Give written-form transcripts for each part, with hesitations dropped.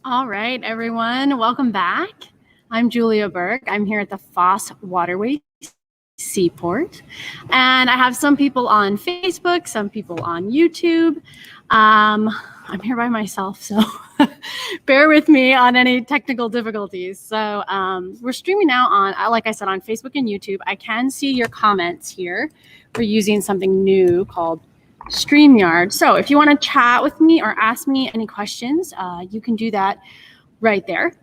All right, everyone, welcome back. I'm Julia Burke. I'm here at the Foss Waterway Seaport, and I have some people on Facebook, some people on YouTube. I'm here by myself, so bear with me on any technical difficulties. So we're streaming now on, like I said, on Facebook and YouTube. I can see your comments here. We're using something new called StreamYard. So if you want to chat with me or ask me any questions, you can do that right there.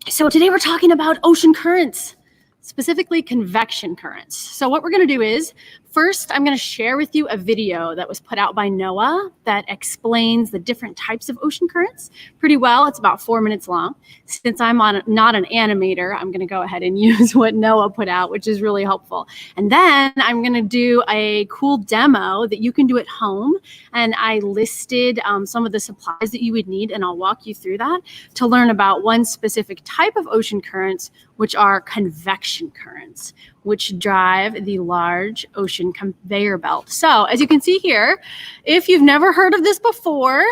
So today we're talking about ocean currents, specifically convection currents. So what we're going to do is, first, I'm going to share with you a video that was put out by NOAA that explains the different types of ocean currents pretty well. It's about 4 minutes long. Since I'm not an animator, I'm going to go ahead and use what NOAA put out, which is really helpful. And then I'm going to do a cool demo that you can do at home. And I listed some of the supplies that you would need, and I'll walk you through that to learn about one specific type of ocean currents, which are convection currents, which drive the large ocean conveyor belt. So as you can see here, if you've never heard of this before,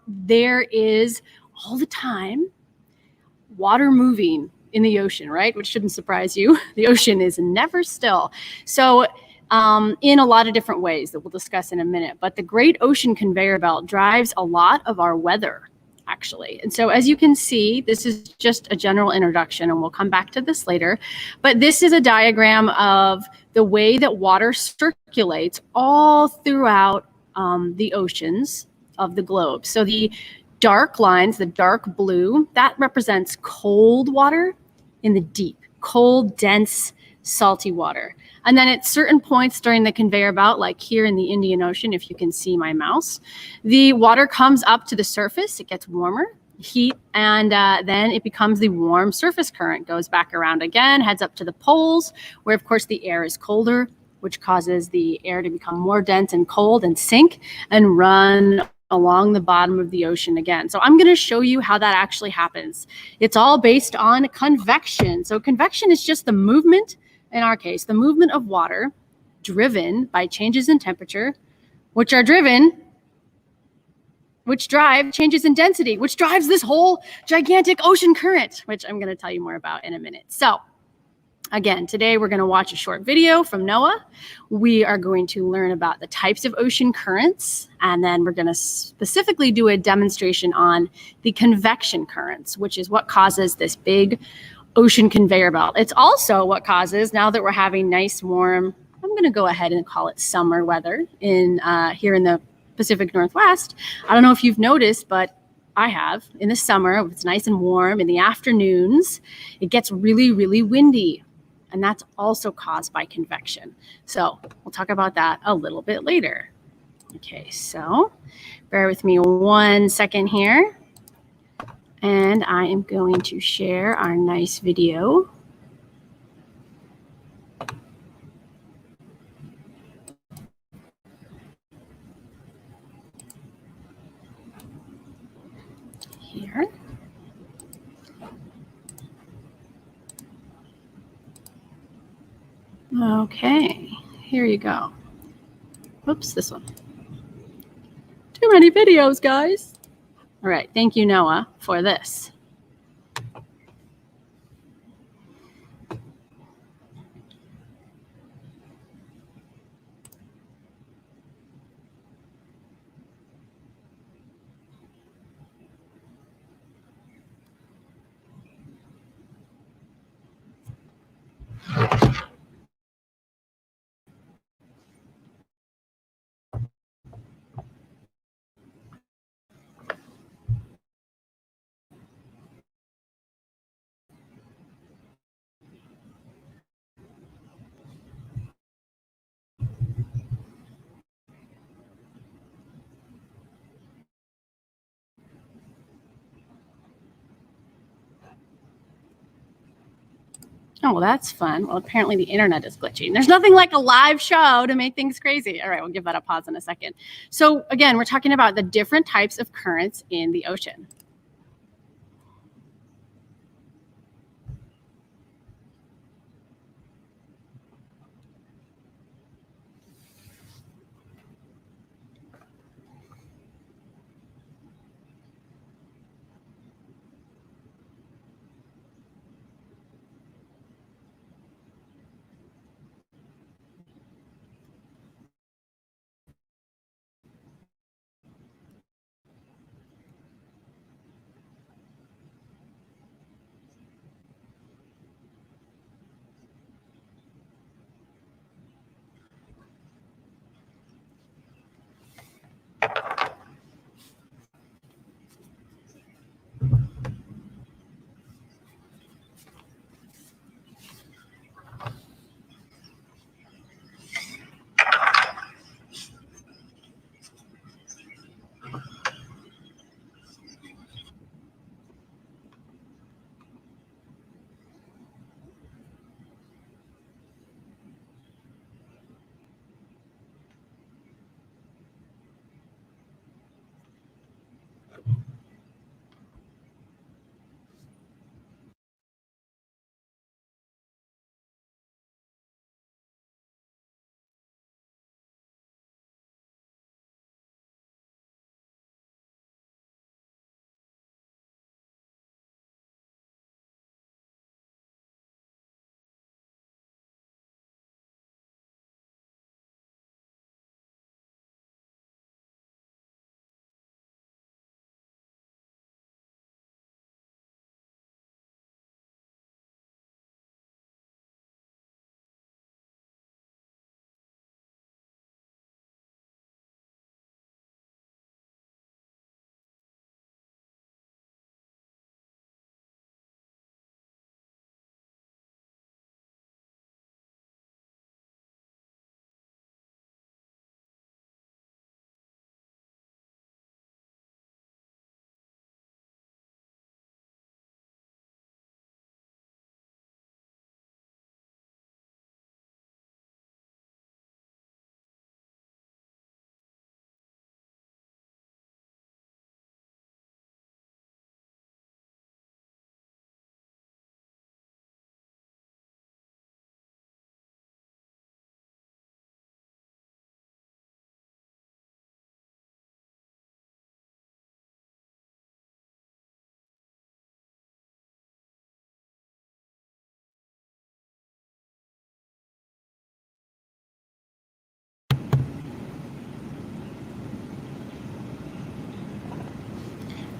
there is all the time water moving in the ocean, right? Which shouldn't surprise you. The ocean is never still. So in a lot of different ways that we'll discuss in a minute, but the Great Ocean Conveyor Belt drives a lot of our weather, actually. And so as you can see, this is just a general introduction, and we'll come back to this later. But this is a diagram of the way that water circulates all throughout the oceans of the globe. So the dark lines, the dark blue, that represents cold water in the deep, cold, dense, salty water. And then at certain points during the conveyor belt, like here in the Indian Ocean, if you can see my mouse, the water comes up to the surface, it gets warmer, heat, and then it becomes the warm surface current, goes back around again, heads up to the poles, where of course the air is colder, which causes the air to become more dense and cold and sink and run along the bottom of the ocean again. So I'm going to show you how that actually happens. It's all based on convection. So convection is just the movement, in our case, the movement of water driven by changes in temperature, which drive changes in density, which drives this whole gigantic ocean current, which I'm going to tell you more about in a minute. So again, today we're going to watch a short video from NOAA. We are going to learn about the types of ocean currents, and then we're going to specifically do a demonstration on the convection currents, which is what causes this big ocean conveyor belt. It's also what causes, now that we're having nice, warm, I'm going to go ahead and call it summer weather in here in the Pacific Northwest. I don't know if you've noticed, but I have. In the summer, it's nice and warm. In the afternoons, it gets really, really windy. And that's also caused by convection. So we'll talk about that a little bit later. Okay, so bear with me 1 second here. And I am going to share our nice video. Here. Okay, here you go. Whoops, this one. Too many videos, guys. All right, thank you, NOAA, for this. Oh, well, that's fun. Well, apparently the internet is glitching. There's nothing like a live show to make things crazy. All right, we'll give that a pause in a second. So again, we're talking about the different types of currents in the ocean.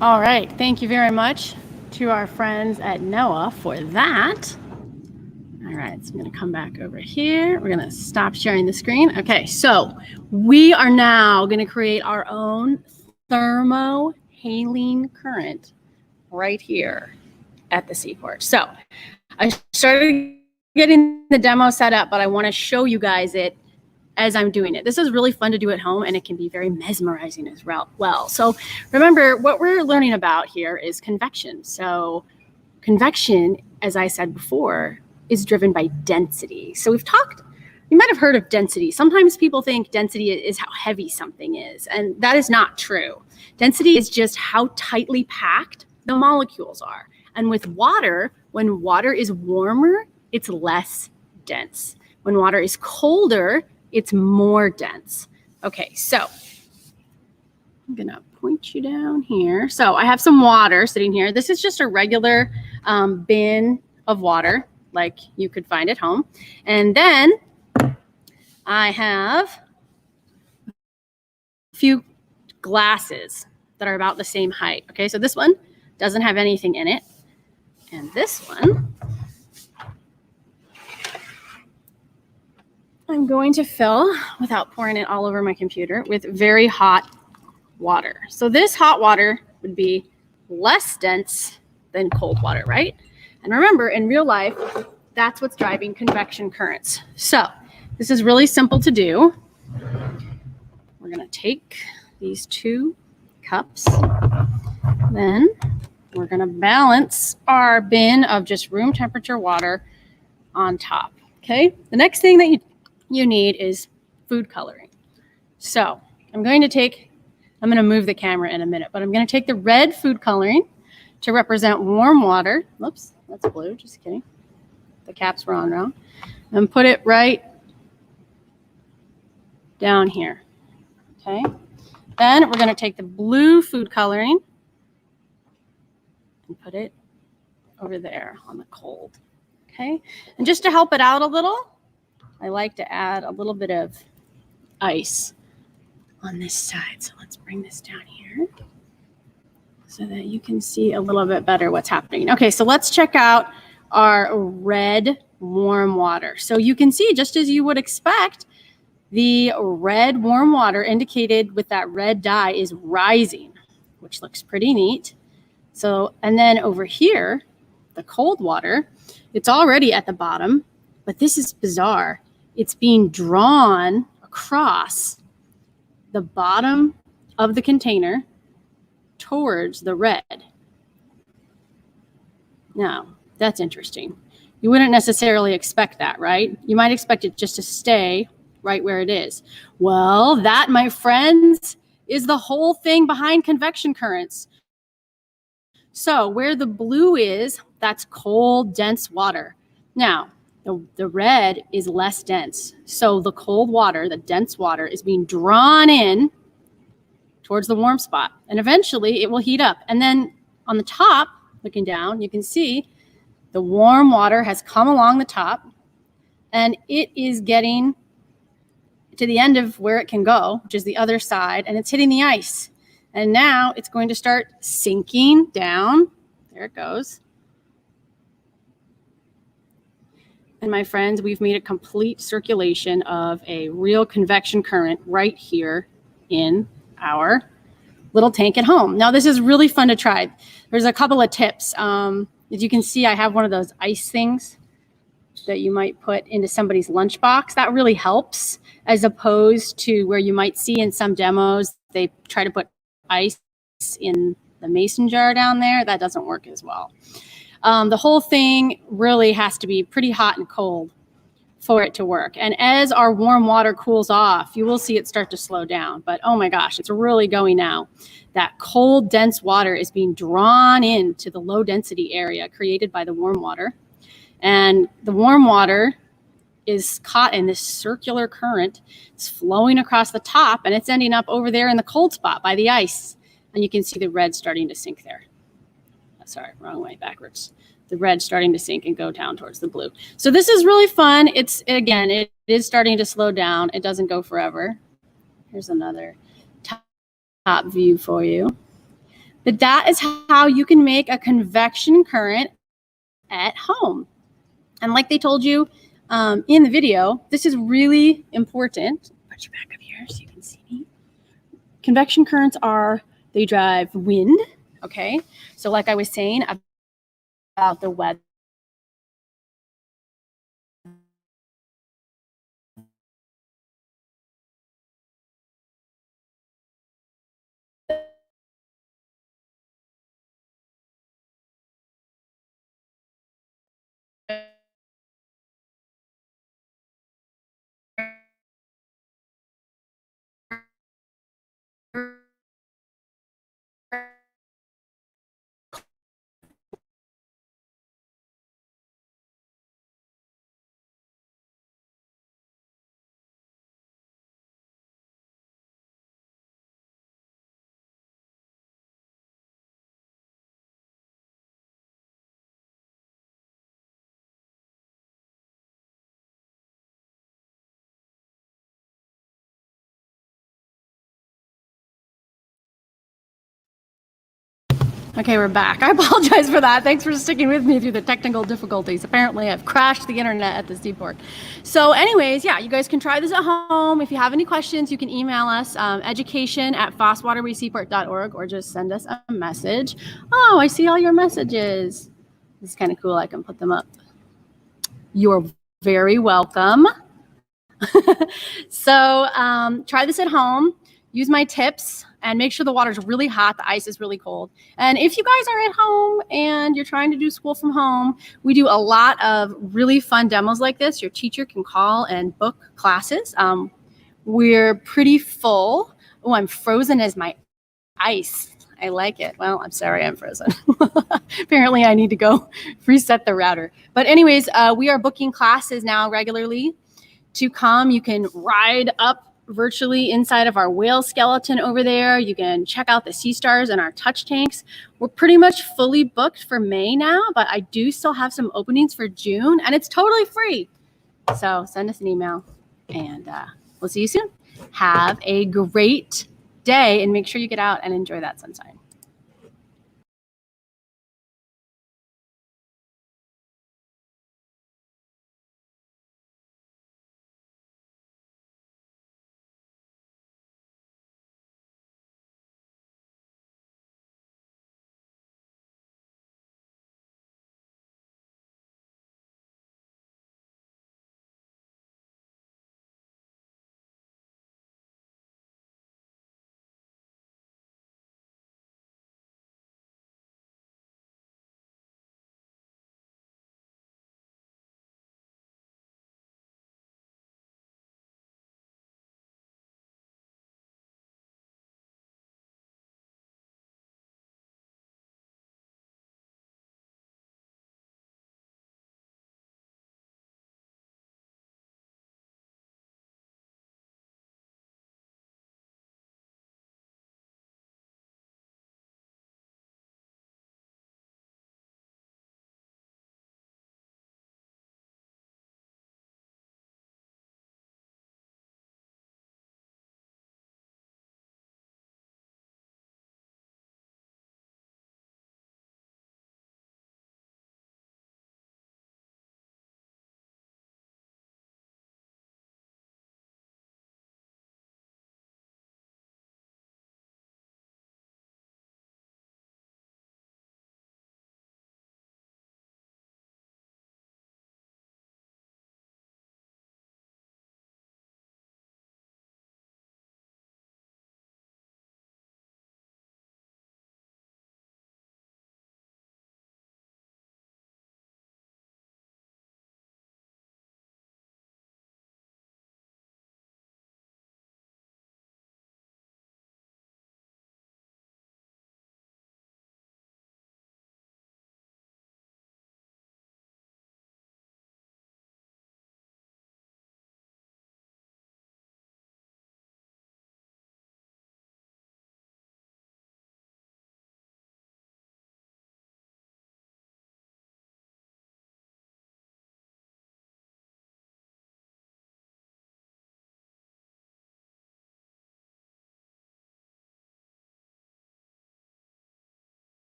All right, thank you very much to our friends at NOAA for that. All right, so I'm going to come back over here. We're going to stop sharing the screen. Okay, so we are now going to create our own thermohaline current right here at the seaport. So I started getting the demo set up, but I want to show you guys it as I'm doing it. This is really fun to do at home, and it can be very mesmerizing as well. So remember, what we're learning about here is convection. So convection, as I said before, is driven by density. So you might have heard of density. Sometimes people think density is how heavy something is, and that is not true. Density is just how tightly packed the molecules are. And with water, when water is warmer, it's less dense. When water is colder, it's more dense. Okay, so I'm gonna point you down here. So I have some water sitting here. This is just a regular bin of water, like you could find at home. And then I have a few glasses that are about the same height. Okay, so this one doesn't have anything in it. And this one, I'm going to fill, without pouring it all over my computer, with very hot water. So this hot water would be less dense than cold water, right? And remember, in real life, that's what's driving convection currents. So this is really simple to do. We're going to take these 2 cups. Then we're going to balance our bin of just room temperature water on top. Okay. The next thing that you need is food coloring. So I'm going to move the camera in a minute, but I'm going to take the red food coloring to represent warm water. Whoops, that's blue, just kidding. The caps were on wrong. And put it right down here, okay? Then we're going to take the blue food coloring and put it over there on the cold, okay? And just to help it out a little, I like to add a little bit of ice on this side. So let's bring this down here so that you can see a little bit better what's happening. Okay, so let's check out our red warm water. So you can see, just as you would expect, the red warm water indicated with that red dye is rising, which looks pretty neat. So, and then over here, the cold water, it's already at the bottom, but this is bizarre. It's being drawn across the bottom of the container towards the red. Now, that's interesting. You wouldn't necessarily expect that, right? You might expect it just to stay right where it is. Well, that, my friends, is the whole thing behind convection currents. So where the blue is, that's cold, dense water. Now, the red is less dense. So the cold water, the dense water, is being drawn in towards the warm spot. And eventually it will heat up. And then on the top, looking down, you can see the warm water has come along the top and it is getting to the end of where it can go, which is the other side, and it's hitting the ice. And now it's going to start sinking down. There it goes. And my friends, we've made a complete circulation of a real convection current right here in our little tank at home. Now, this is really fun to try. There's a couple of tips. As you can see, I have one of those ice things that you might put into somebody's lunchbox. That really helps, as opposed to where you might see in some demos, they try to put ice in the mason jar down there. That doesn't work as well. The whole thing really has to be pretty hot and cold for it to work. And as our warm water cools off, you will see it start to slow down. But oh my gosh, it's really going now. That cold, dense water is being drawn into the low density area created by the warm water. And the warm water is caught in this circular current. It's flowing across the top and it's ending up over there in the cold spot by the ice. And you can see the red starting to sink there. Sorry, wrong way, backwards. The red starting to sink and go down towards the blue. So this is really fun. It is starting to slow down. It doesn't go forever. Here's another top view for you. But that is how you can make a convection current at home. And like they told you in the video, this is really important. Put you back up here so you can see me. Convection currents they drive wind, okay? So like I was saying about the weather, okay, we're back. I apologize for that. Thanks for sticking with me through the technical difficulties. Apparently, I've crashed the internet at the seaport. So anyways, yeah, you guys can try this at home. If you have any questions, you can email us, education@fosswaterwayseaport.org, or just send us a message. Oh, I see all your messages. This is kind of cool. I can put them up. You're very welcome. So try this at home. Use my tips and make sure the water's really hot. The ice is really cold. And if you guys are at home and you're trying to do school from home, we do a lot of really fun demos like this. Your teacher can call and book classes. We're pretty full. Oh, I'm frozen as my ice. I like it. Well, I'm sorry, I'm frozen. Apparently, I need to go reset the router. But anyways, we are booking classes now regularly to come. You can ride up virtually inside of our whale skeleton over there. You can check out the sea stars and our touch tanks. We're pretty much fully booked for May now, but I do still have some openings for June, and it's totally free. So send us an email, and we'll see you soon. Have a great day, and make sure you get out and enjoy that sunshine.